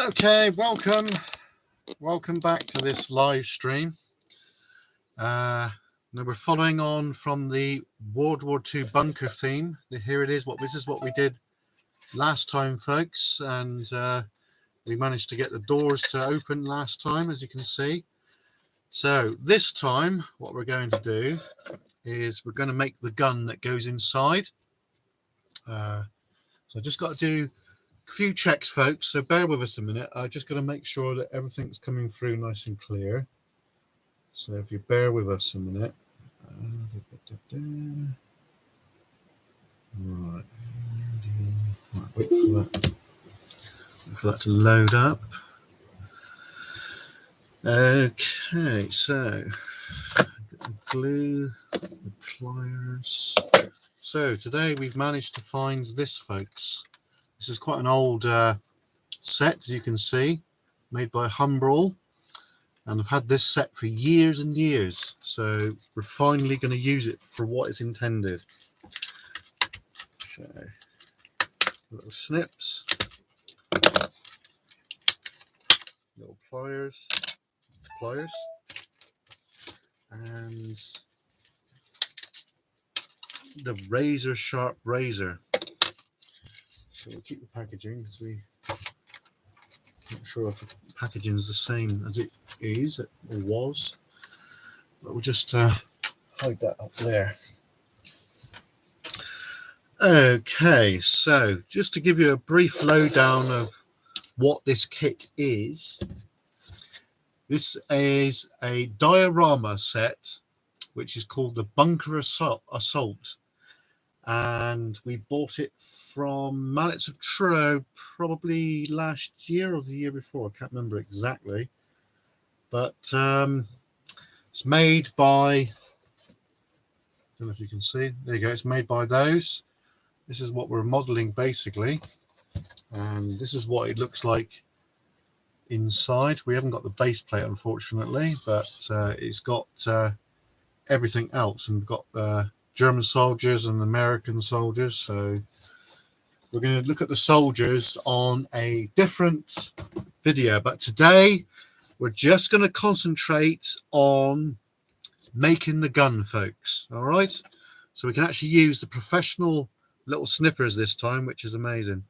Okay, welcome back to this live stream. Now we're following on from the World War II bunker theme. Here it is. This is what we did last time, folks, and we managed to get the doors to open last time, as you can see. So this time, what we're going to do is we're going to make the gun that goes inside. So I just got to do a few checks, folks, so bear with us a minute. I just got to make sure that everything's coming through nice and clear. So if you bear with us a minute. Right, wait for that to load up. Okay, so the glue, the pliers. So today we've managed to find this, folks. This is quite an old set, as you can see, made by Humbrol, and I've had this set for years and years, so we're finally going to use it for what it's intended. So little snips, little pliers, and the razor sharp razor. So we'll keep the packaging because we're not sure if the packaging is the same as it is or was, but we'll just hide that up there. Okay, so just to give you a brief lowdown of what this kit is, this is a diorama set which is called the Bunker Assault, and we bought it from Mallets of Truro probably last year or the year before. I can't remember exactly, but it's made by, I don't know if you can see, there you go, it's made by those. This is what we're modeling basically, and this is what it looks like inside. We haven't got the base plate unfortunately, but it's got everything else, and we've got German soldiers and American soldiers. So we're going to look at the soldiers on a different video, but today we're just going to concentrate on making the gun, folks. All right, so we can actually use the professional little snippers this time, which is amazing.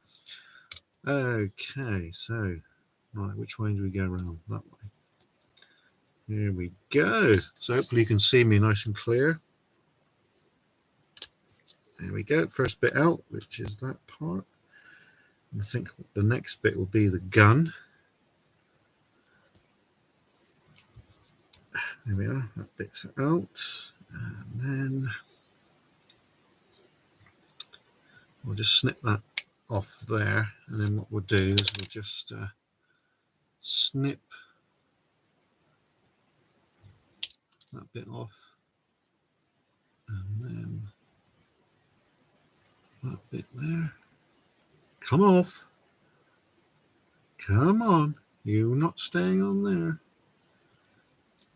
Okay, so right, which way do we go around? That way. Here we go. So hopefully you can see me nice and clear. There we go, first bit out, which is that part. I think the next bit will be the gun. There we are, that bit's out. And then we'll just snip that off there. And then what we'll do is we'll just snip that bit off. And then that bit there. Come off. Come on. You're not staying on there.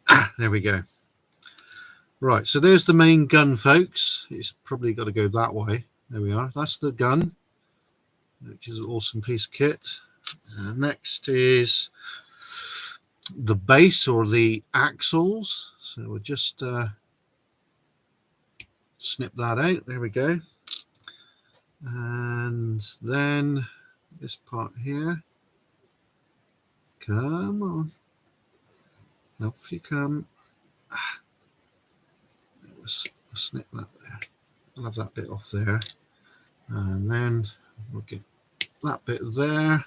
Ah, there we go. Right, so there's the main gun, folks. It's probably got to go that way. There we are. That's the gun, which is an awesome piece of kit. Next is the base or the axles. So we'll just snip that out. There we go. And then this part here. Come on. Off you come. Let's snip that there. I'll have that bit off there. And then we'll get that bit there.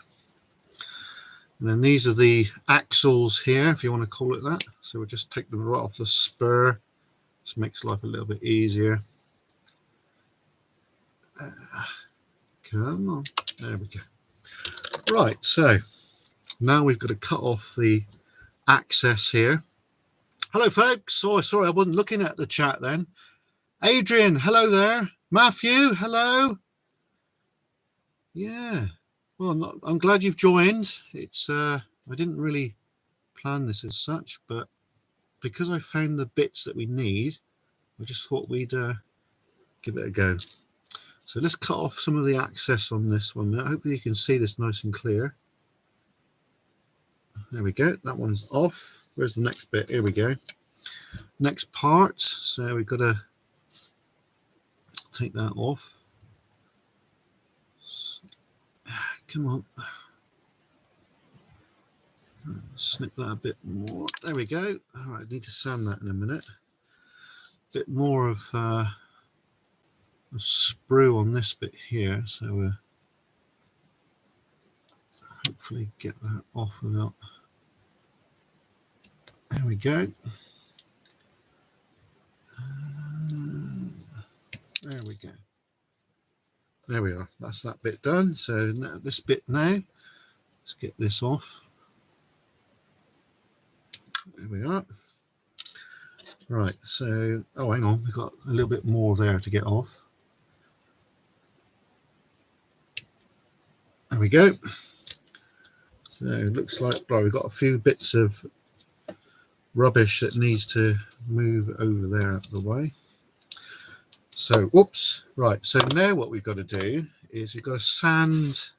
And then these are the axles here, if you want to call it that. So we'll just take them right off the spur. This makes life a little bit easier. Come on. There we go. Right, so now we've got to cut off the access here. Hello, folks. Oh, sorry, I wasn't looking at the chat then. Adrian, hello there. Matthew, hello. Yeah. Well, I'm glad you've joined. It's I didn't really plan this as such, but because I found the bits that we need, I just thought we'd give it a go. So let's cut off some of the access on this one. Hopefully you can see this nice and clear. There we go. That one's off. Where's the next bit? Here we go. Next part. So we've got to take that off. Come on. Snip that a bit more. There we go. All right, I need to sand that in a minute. Bit more of a sprue on this bit here, so hopefully get that off without. There we go. There we go. There we are. That's that bit done. So now, this bit now, let's get this off. There we are. Right, so, oh, hang on, we've got a little bit more there to get off. There we go. So it looks like, right, we've got a few bits of rubbish that needs to move over there out of the way. So, whoops, right, so now what we've got to do is we've got to sand.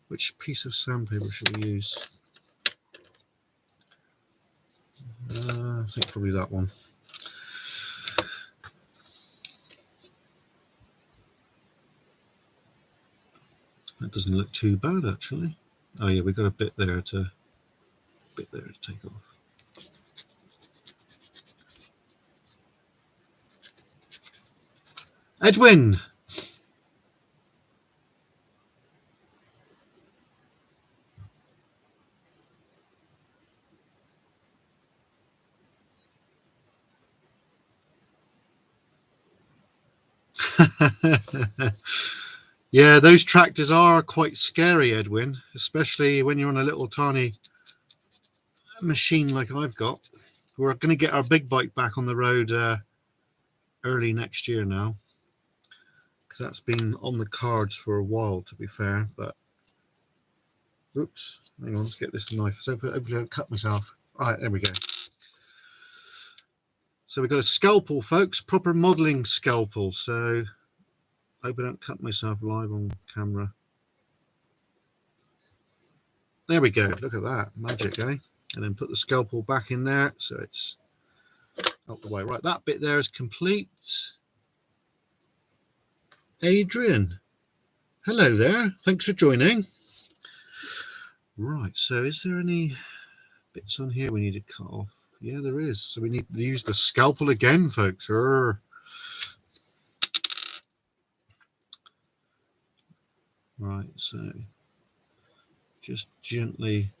Which piece of sandpaper should we use? I think probably that one. That doesn't look too bad actually. Oh yeah, we've got a bit there to take off. Edwin. Yeah, those tractors are quite scary, Edwin, especially when you're on a little tiny machine like I've got. We're going to get our big bike back on the road early next year now, because that's been on the cards for a while, to be fair. But oops, hang on, let's get this knife. So hopefully I don't cut myself. All right, there we go. So we've got a scalpel, folks, proper modelling scalpel. So I hope I don't cut myself live on camera. There we go. Look at that. Magic, eh? And then put the scalpel back in there so it's out the way. Right, that bit there is complete. Adrian, hello there. Thanks for joining. Right, so is there any bits on here we need to cut off? Yeah, there is. So we need to use the scalpel again, folks. Right, so just gently.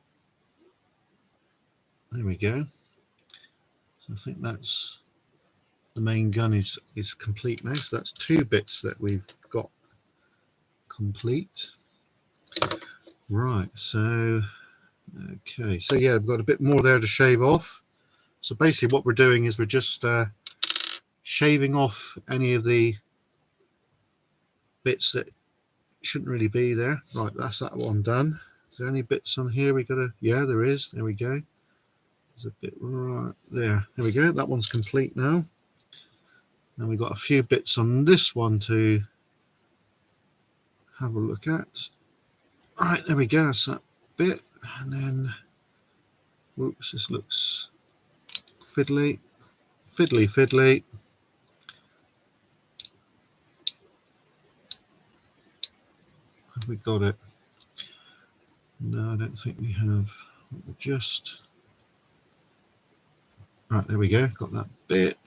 There we go. So I think that's the main gun is complete now. So that's two bits that we've got complete. Right, so okay, so yeah, we've got a bit more there to shave off. So basically what we're doing is we're just shaving off any of the bits that shouldn't really be there. Right, that's that one done. Is there any bits on here we gotta? Yeah, there is. There we go. There's a bit right there. There we go. That one's complete now. And we've got a few bits on this one to have a look at. All right, there we go. That's that bit. And then, whoops, this looks fiddly. Fiddly. Have we got it? No, I don't think we have. We'll just. Right, there we go. Got that bit.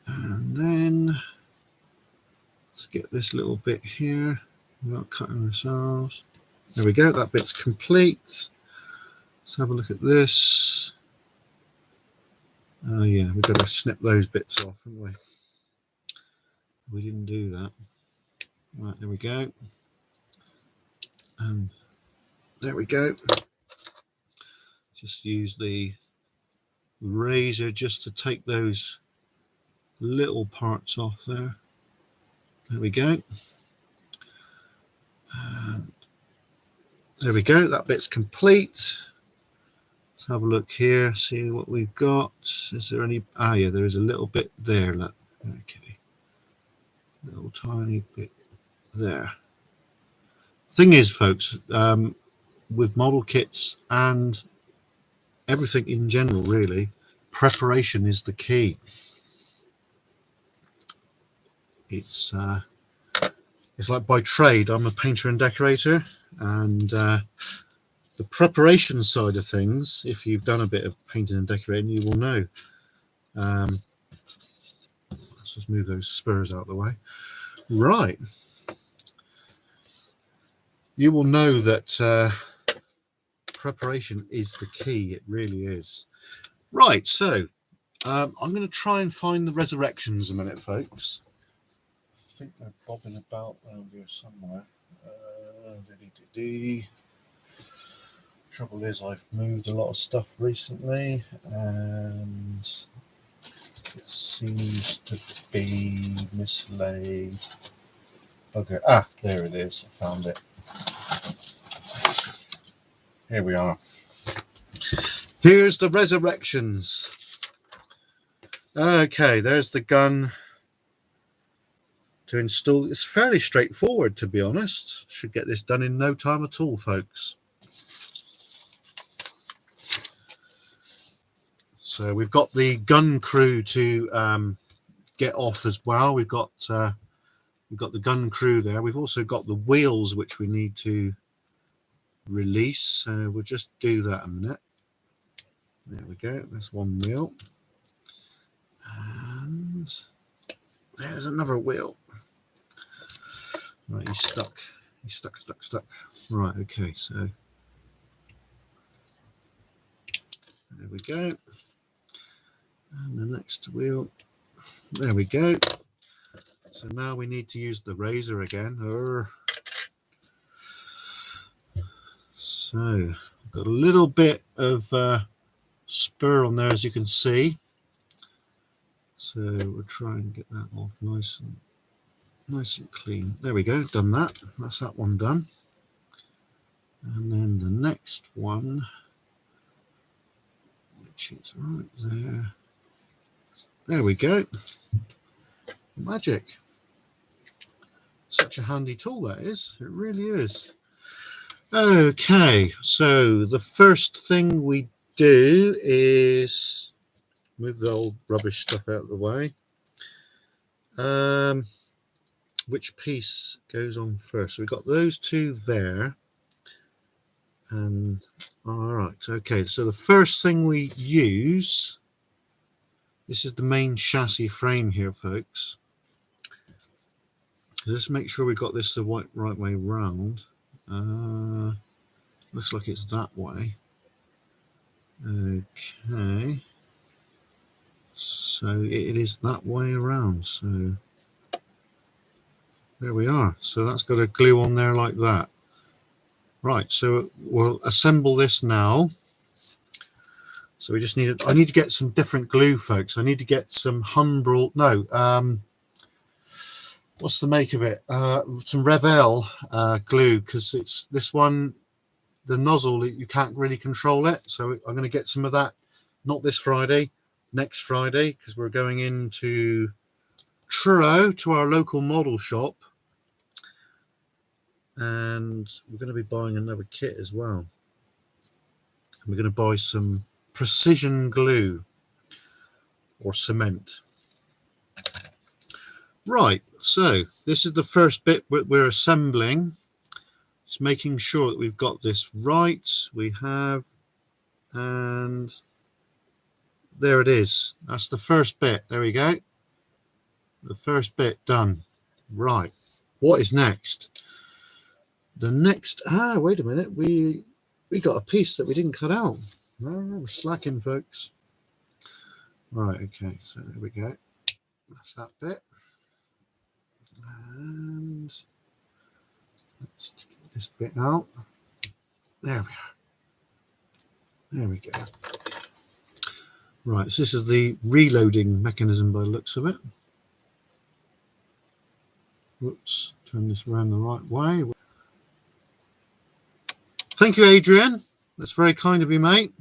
And then let's get this little bit here without cutting ourselves. There we go. That bit's complete. Let's have a look at this. Oh yeah, we've got to snip those bits off, haven't we? We didn't do that. Right, there we go. And there we go. Just use the razor just to take those little parts off there. There we go. And there we go. That bit's complete. Let's have a look here, see what we've got. Is there any? Ah, yeah, there is a little bit there. Look. Okay. Little tiny bit there. Thing is, folks, with model kits and everything in general, really. Preparation is the key. It's like by trade, I'm a painter and decorator, and the preparation side of things, if you've done a bit of painting and decorating, you will know. Let's just move those spurs out of the way. Right. You will know that preparation is the key. It really is. Right, so I'm going to try and find the resurrections a minute, folks. I think they're bobbing about around here somewhere. Trouble is, I've moved a lot of stuff recently, and it seems to be mislaid. Okay, there it is. I found it. Here we are. Here's the resurrections. Okay, there's the gun to install. It's fairly straightforward, to be honest. Should get this done in no time at all, folks. So we've got the gun crew to get off as well. We've got the gun crew there. We've also got the wheels which we need to release. So we'll just do that a minute. There we go. There's one wheel. And there's another wheel. Right, he's stuck. He's stuck. Right, okay, so there we go. And the next wheel. There we go. So now we need to use the razor again. So I've got a little bit of spur on there, as you can see. So we'll try and get that off nice and clean. There we go, done that. That's that one done. And then the next one, which is right there. There we go. Magic. Such a handy tool that is. It really is. Okay, so the first thing we do is move the old rubbish stuff out of the way. Which piece goes on first? So we've got those two there. And all right, okay, so the first thing we use, this is the main chassis frame here, folks. Let's make sure we got this the right way round. Looks like it's that way. Okay. So it is that way around. So there we are. So that's got a glue on there like that. Right, so we'll assemble this now. So we just need I need to get some different glue, folks. I need to get some Humbrol, what's the make of it? Some Revell glue, because it's this one, the nozzle, you can't really control it. So I'm going to get some of that, not this Friday, next Friday, because we're going into Truro to our local model shop. And we're going to be buying another kit as well. And we're going to buy some precision glue or cement. Right, so this is the first bit we're assembling. Just making sure that we've got this right. We have, and there it is. That's the first bit. There we go. The first bit done. Right, what is next? The next, wait a minute, we got a piece that we didn't cut out. We're slacking, folks. Right, okay, so there we go. That's that bit. And let's get this bit out. There we are. There we go. Right, so this is the reloading mechanism by the looks of it. Whoops, turn this around the right way. Thank you, Adrian. That's very kind of you, mate.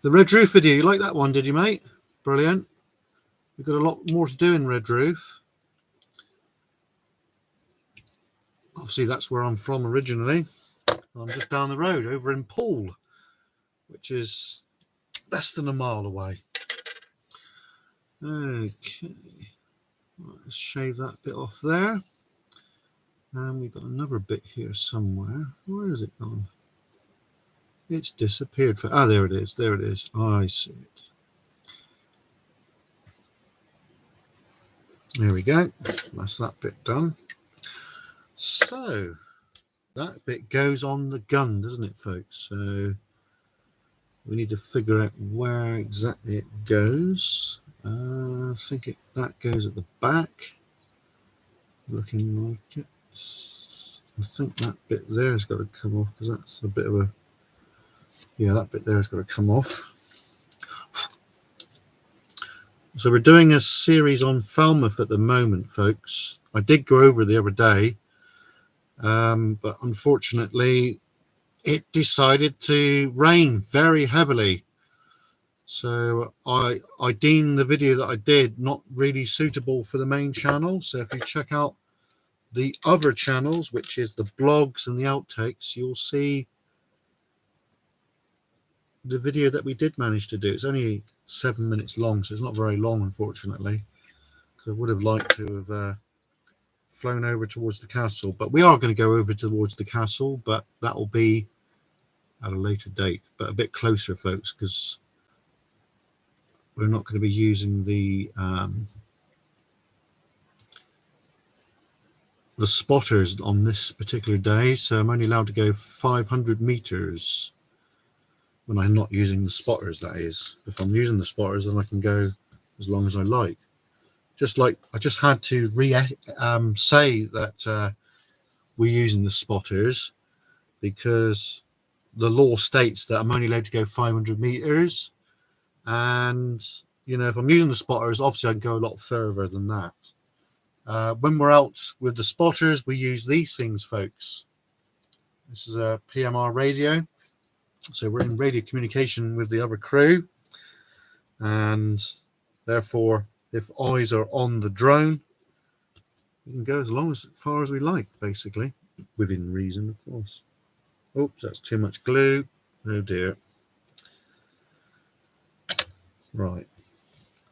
The Red Roof video, you like that one, did you, mate? Brilliant. We've got a lot more to do in Red Roof. Obviously, that's where I'm from originally. I'm just down the road over in Poole, which is less than a mile away. Okay, let's shave that bit off there. And we've got another bit here somewhere. Where has it gone? It's disappeared. There it is. There it is. I see it. There we go. That's that bit done. So that bit goes on the gun, doesn't it, folks? So we need to figure out where exactly it goes. I think that goes at the back, looking like it. I think that bit there has got to come off, because that's a bit of a, yeah, that bit there has got to come off. So we're doing a series on Falmouth at the moment, folks. I did go over the other day, but unfortunately it decided to rain very heavily. So I deemed the video that I did not really suitable for the main channel. So if you check out the other channels, which is the blogs and the outtakes, you'll see the video that we did manage to do. It's only 7 minutes long, so it's not very long, unfortunately, because I would have liked to have flown over towards the castle. But we are going to go over towards the castle, but that will be at a later date, but a bit closer, folks, because we're not going to be using the spotters on this particular day, so I'm only allowed to go 500 meters when I'm not using the spotters, that is. If I'm using the spotters, then I can go as long as I like. Just like I just had to say that we're using the spotters, because the law states that I'm only allowed to go 500 meters, and you know, if I'm using the spotters, obviously I can go a lot further than that. When we're out with the spotters, we use these things, folks. This is a PMR radio, so we're in radio communication with the other crew, and therefore if eyes are on the drone, we can go as far as we like, basically, within reason, of course. Oops, that's too much glue. Oh dear. Right,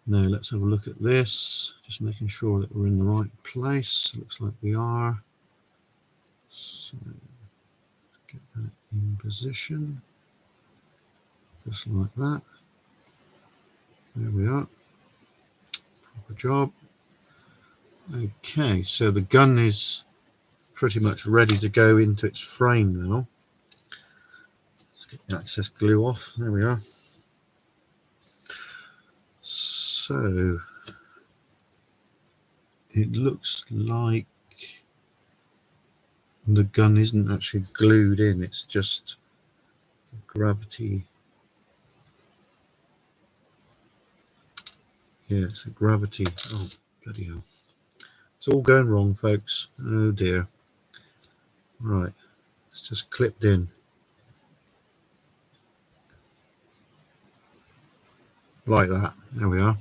now let's have a look at this, just making sure that we're in the right place. Looks like we are. So get that in position, just like that. There we are. Proper job. Okay, so the gun is pretty much ready to go into its frame now. Let's get the excess glue off. There we are. So it looks like the gun isn't actually glued in, it's just gravity. Yeah, it's a gravity. Oh, bloody hell. It's all going wrong, folks. Oh dear. Right, it's just clipped in. Like that. There we are.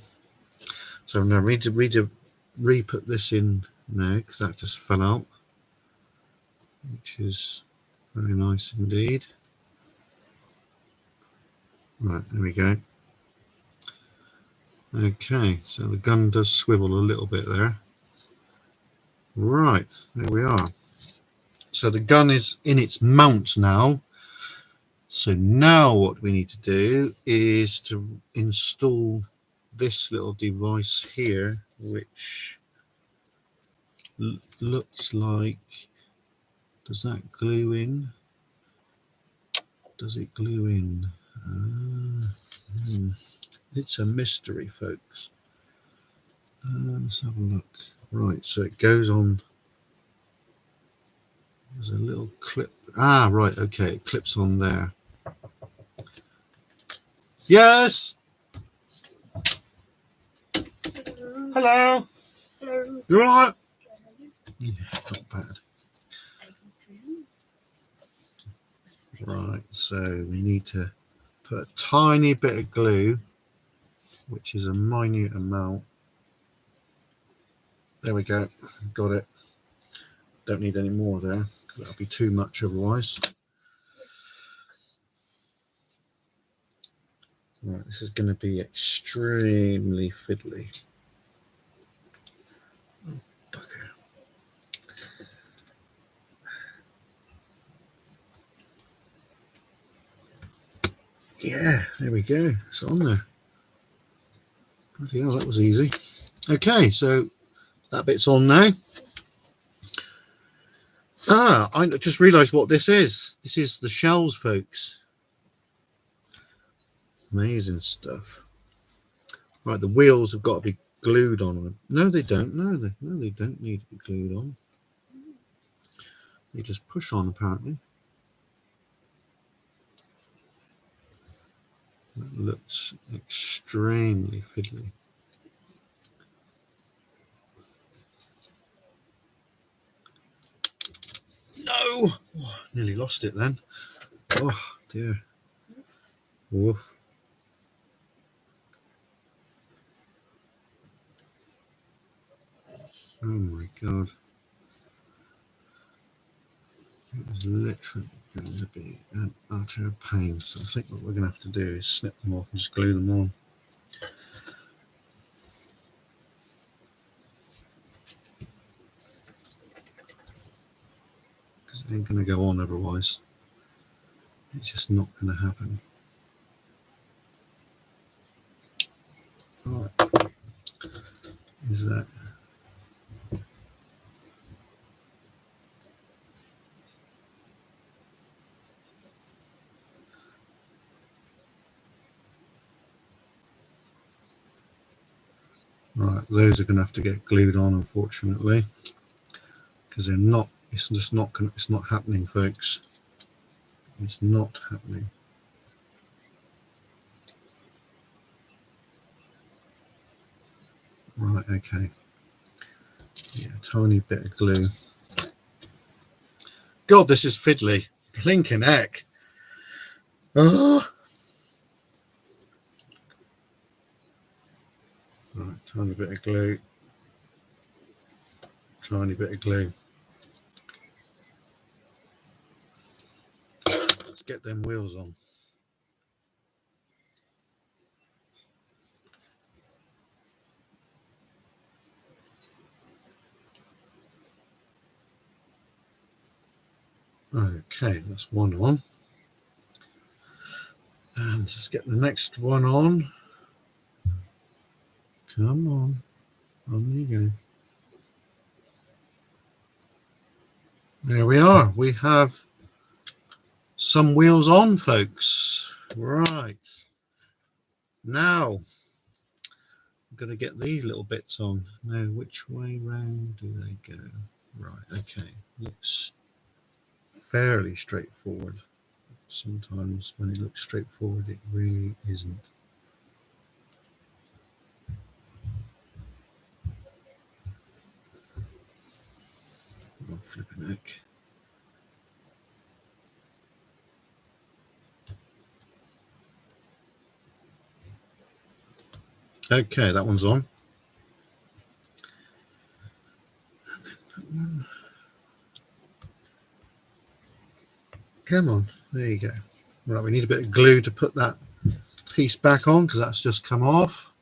So now we need to re-put this in now, because that just fell out, which is very nice indeed. Right, there we go. Okay, so the gun does swivel a little bit there. Right, there we are. So the gun is in its mount now. So now what we need to do is to install this little device here, which looks like, does that glue in? Does it glue in? It's a mystery, folks. Let's have a look. Right, so it goes on. There's a little clip. Ah, right, okay, it clips on there. Yes. Hello. Hello. You all right? Yeah, not bad. Right, so we need to put a tiny bit of glue, which is a minute amount. There we go, got it. Don't need any more there, because that'll be too much otherwise. Right, this is going to be extremely fiddly. Oh, bugger. Yeah, there we go. It's on there. Bloody hell, that was easy. Okay, so that bit's on now. I just realised what this is. This is the shells, folks. Amazing stuff. Right, the wheels have got to be glued on. No, they don't. No, they don't need to be glued on. They just push on, apparently. That looks extremely fiddly. No! Oh, nearly lost it then. Oh, dear. Woof. Oh, my God. It is literally going to be an utter pain. So I think what we're going to have to do is snip them off and just glue them on. Because it ain't going to go on otherwise. It's just not going to happen. Right. Is that... Right, those are going to have to get glued on, unfortunately, because they're not. It's just not. It's not happening, folks. It's not happening. Right, okay. Yeah, tiny bit of glue. God, this is fiddly. Blinking heck. Oh. Right, tiny bit of glue. Tiny bit of glue. Let's get them wheels on. Okay, that's one on. And let's get the next one on. Come on. On you go. There we are. We have some wheels on, folks. Right. Now, I'm going to get these little bits on. Now, which way round do they go? Right, okay. Looks fairly straightforward. Sometimes when it looks straightforward, it really isn't. Oh, flipping heck. Okay, that one's on. Come on, there you go. Right, we need a bit of glue to put that piece back on because that's just come off.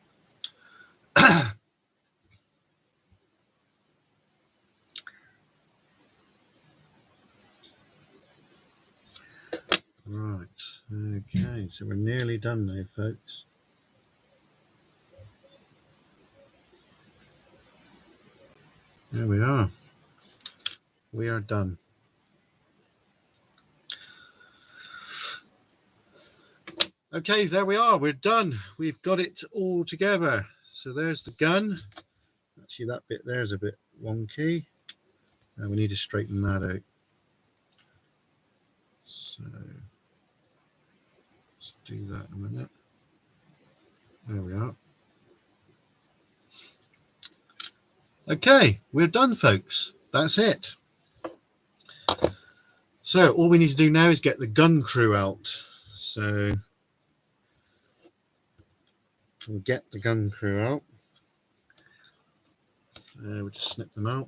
Right, okay, so we're nearly done now, folks. There we are. We are done. Okay, there we are. We're done. We've got it all together. So there's the gun. Actually, that bit there is a bit wonky. We need to straighten that out. So let's do that in a minute. There we are. Okay, we're done, folks. That's it. So all we need to do now is get the gun crew out. So we'll get the gun crew out. So we'll just snip them out.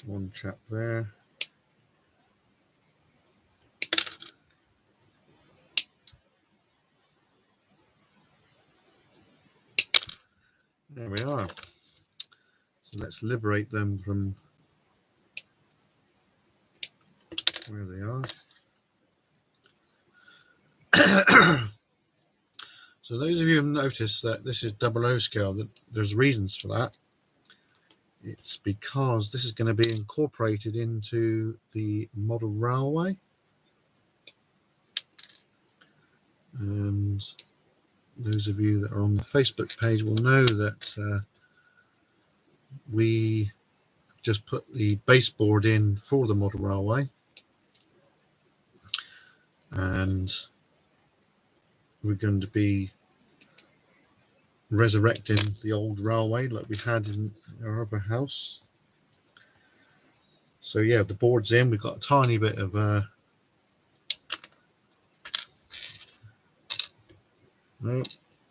One chap there. So let's liberate them from where they are. So those of you who have noticed that this is 00 scale, that there's reasons for that. It's because this is going to be incorporated into the model railway. And those of you that are on the Facebook page will know that we have just put the baseboard in for the model railway. And we're going to be resurrecting the old railway like we had in our other house. So yeah, the board's in. We've got a tiny bit of oh,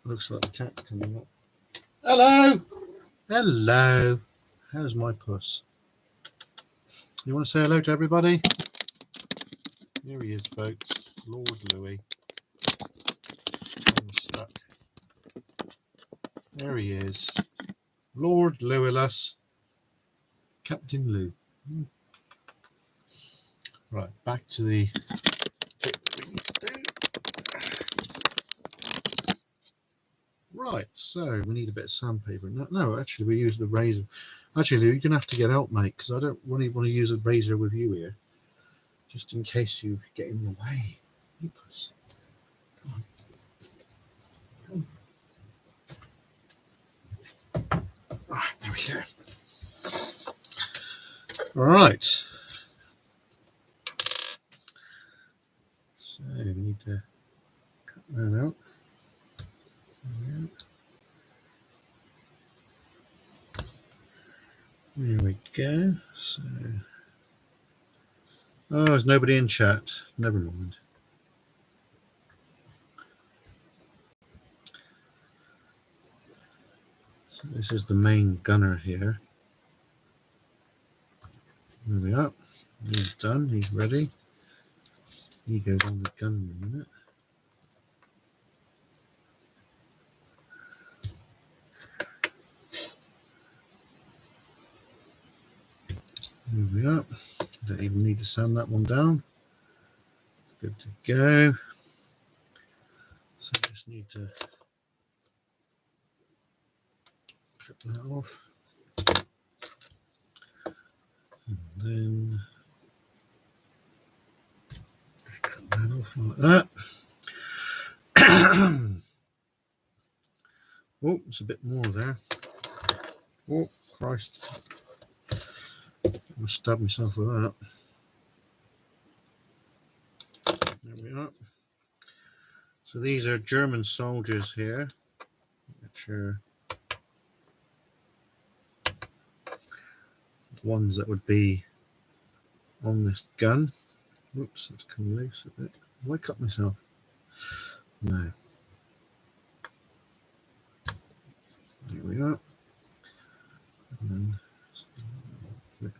looks like the cat's coming up. Hello, hello. How's my puss? You want to say hello to everybody? Here he is, folks. Lord Louis. I'm stuck. There he is. Lord Louis, Captain Lou. Right, back to the bit we need to do. Right, so we need a bit of sandpaper. No, actually, we use the razor. Actually, Lou, you're going to have to get out, mate, because I don't really want to use a razor with you here. Just in case you get in the way. Come on. Right, there we go. All right. So we need to cut that out. There we go. So, oh, there's nobody in chat. Never mind. So this is the main gunner here. There we are. He's done. He's ready. He goes on the gun in a minute. There we are. Don't even need to sand that one down. It's good to go. So I just need to cut that off. And then just cut that off like that. Oh, it's a bit more there. Oh, Christ. I'm going to stab myself with that. There we are. So these are German soldiers here, which are ones that would be on this gun. Whoops, that's come loose a bit. Have I cut myself? No. There we are. And then let's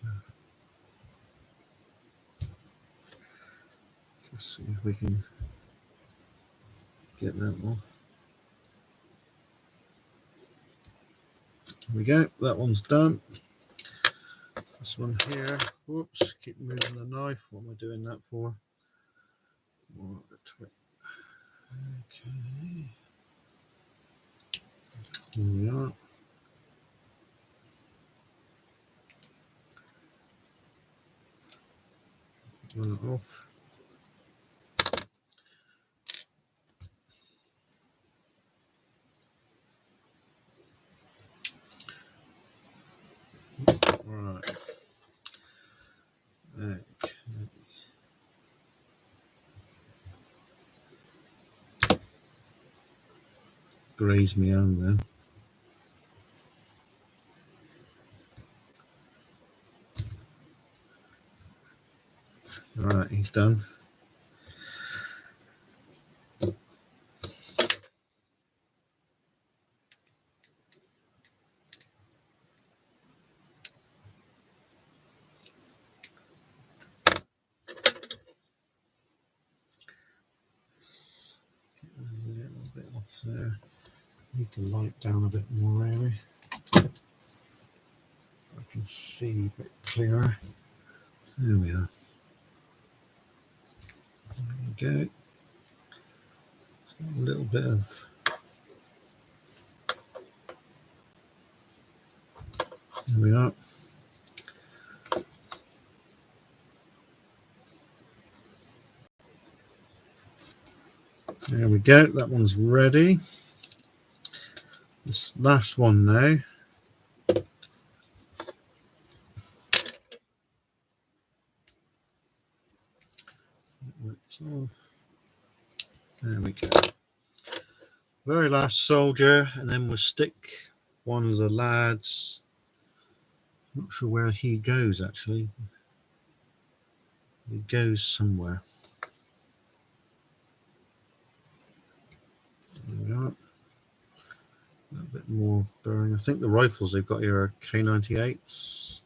see if we can get that off. Here we go. That one's done. This one here. Whoops, keep moving the knife. What am I doing that for? Okay. Here we are. Run it off. Right. Okay. Graze me on then. Right, he's done. Get a little bit off there. Need to light down a bit more, really. can see a bit clearer. There we are. There we go. A little bit of. There we are. There we go. That one's ready. This last one now. There we go. Very last soldier, and then we'll stick one of the lads. Not sure where he goes actually. He goes somewhere. There we are. A little bit more bearing. I think the rifles they've got here are K98s.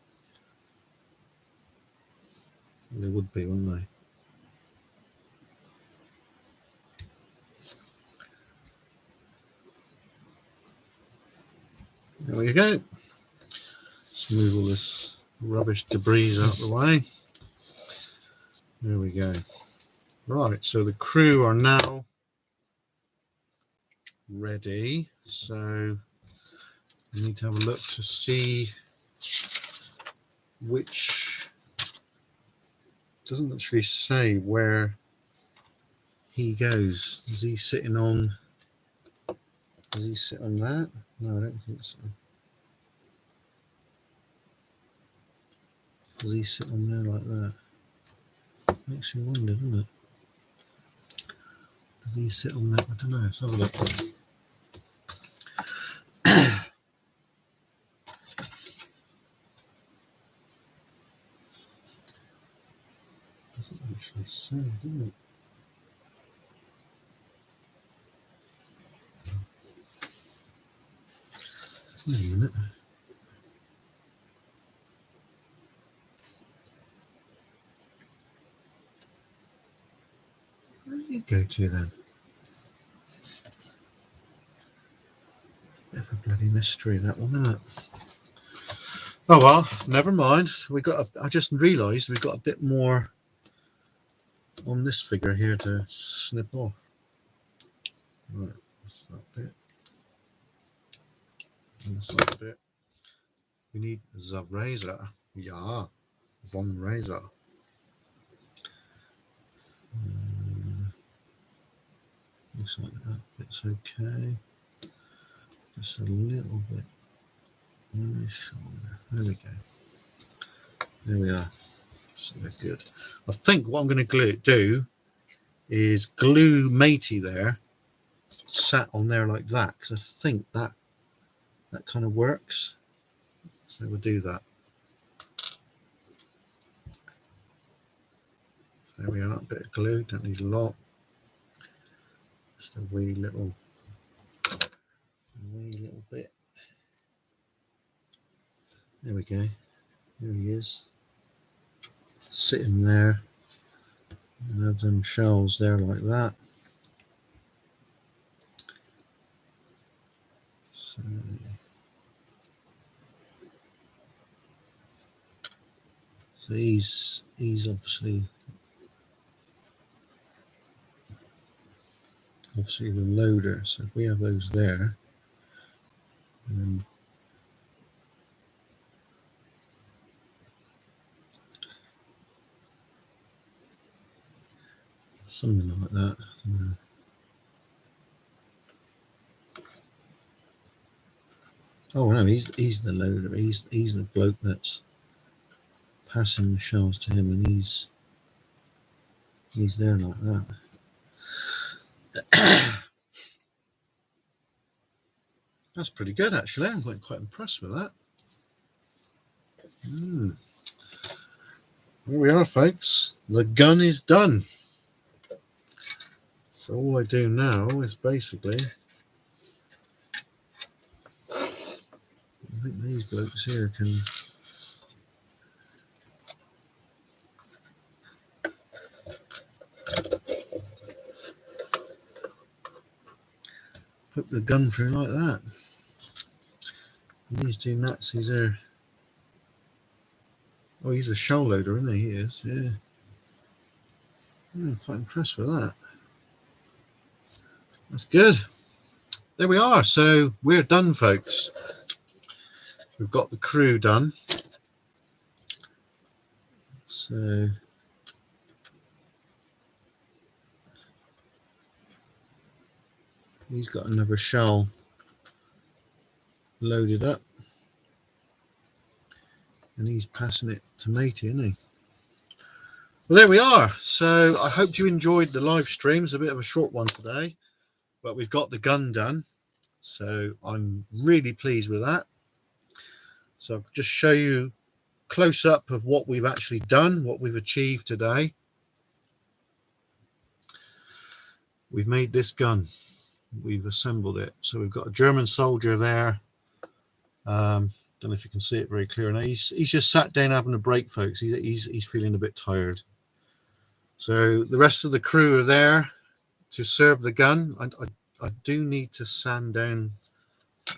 They would be, wouldn't they? There we go. Let's move all this rubbish debris out of the way. There we go. Right, so the crew are now ready. So we need to have a look to see which. Doesn't actually say where he goes. Is he sitting on? Does he sit on that? No, I don't think so. Does he sit on there like that? Makes you wonder, doesn't it? Does he sit on that? I don't know. Let's have a look. Doesn't actually say, does it? Wait a minute. Where do you go to then? Bit of a bloody mystery, that one, isn't it? Oh well, never mind. I just realised we've got a bit more on this figure here to snip off. Right, that's that bit. And that's that bit. We need the razor. Yeah, von razor. Looks like that bit's okay. Just a little bit on his shoulder. There we go. There we are. So good. I think what I'm going to do is glue Matey there, sat on there like that, because I think that kind of works. So we'll do that. There we are. A bit of glue. Don't need a lot. Just a wee little bit. There we go. There he is. Sitting there. And have them shells there like that. So he's obviously the loader. So if we have those there, and something like that. Oh no, he's the loader. He's the bloke that's passing the shells to him, and he's there like that. That's pretty good, actually. I'm quite impressed with that. Here we are, folks. The gun is done. So all I do now is basically, I think these blokes here can put the gun through like that. And these two Nazis are Oh, he's a shell loader, isn't he? He is, yeah. I'm quite impressed with that. That's good. There we are. So we're done, folks. We've got the crew done. So he's got another shell loaded up. And he's passing it to Matey, isn't he? Well, there we are. So I hope you enjoyed the live stream. It's a bit of a short one today, but we've got the gun done. So I'm really pleased with that. So I'll just show you close up of what we've actually done, what we've achieved today. We've made this gun. We've assembled it. So we've got a German soldier there. Don't know if you can see it very clear now. He's just sat down having a break, folks. He's feeling a bit tired. So the rest of the crew are there to serve the gun. I do need to sand down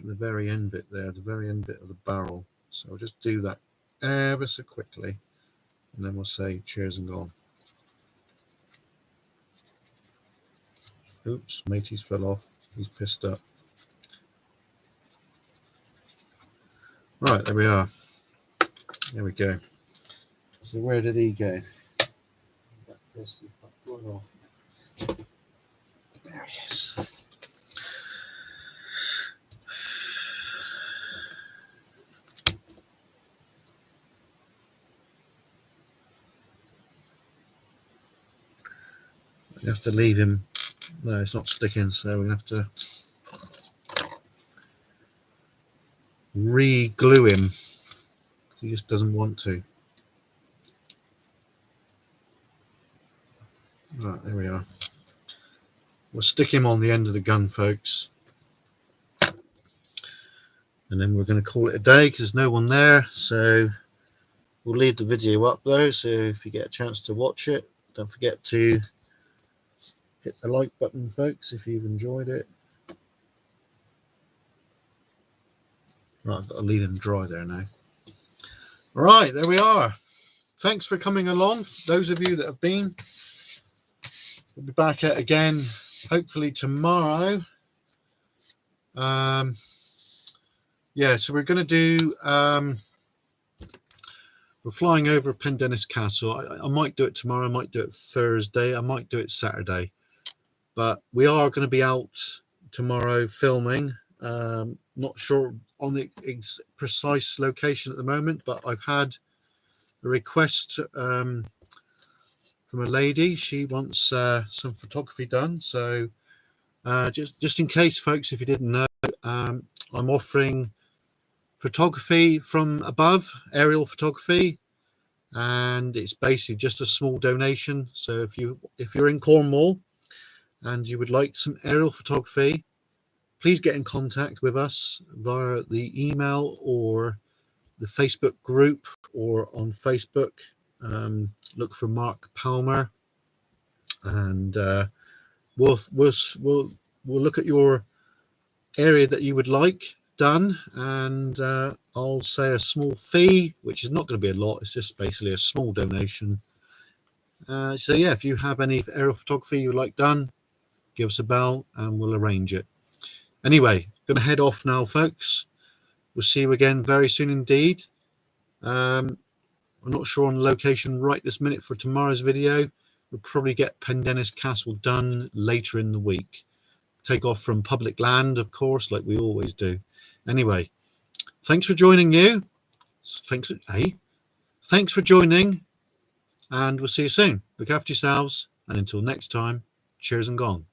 the very end bit there, the very end bit of the barrel. So I'll just do that ever so quickly, and then we'll say cheers and gone. Oops, Matey's fell off. He's pissed up. Right, there we are. There we go. So where did he go? There he is. You have to leave him. No, it's not sticking, so we have to re-glue him. He just doesn't want to. Right, there we are. We'll stick him on the end of the gun, folks. And then we're going to call it a day because there's no one there. So we'll leave the video up though. So if you get a chance to watch it, don't forget to hit the like button, folks, if you've enjoyed it. Right, I've got to leave him dry there now. All right, there we are. Thanks for coming along. Those of you that have been, we'll be back at again, hopefully tomorrow. Yeah, so we're going to do, we're flying over Pendennis Castle. I might do it tomorrow, I might do it Thursday, I might do it Saturday. But we are going to be out tomorrow filming. Not sure on the precise location at the moment, but I've had a request from a lady. She wants some photography done. So just in case, folks, if you didn't know, I'm offering photography from above, aerial photography, and it's basically just a small donation. So if you're in Cornwall and you would like some aerial photography, please get in contact with us via the email or the Facebook group, or on Facebook. Look for Mark Palmer, and we'll look at your area that you would like done, and I'll say a small fee, which is not going to be a lot. It's just basically a small donation. So yeah, if you have any aerial photography you would like done, give us a bell and we'll arrange it. Anyway, going to head off now, folks. We'll see you again very soon indeed. I'm not sure on the location right this minute for tomorrow's video. We'll probably get Pendennis Castle done later in the week. Take off from public land, of course, like we always do. Anyway, thanks for joining you. Thanks for joining, and we'll see you soon. Look after yourselves, and until next time, cheers and gone.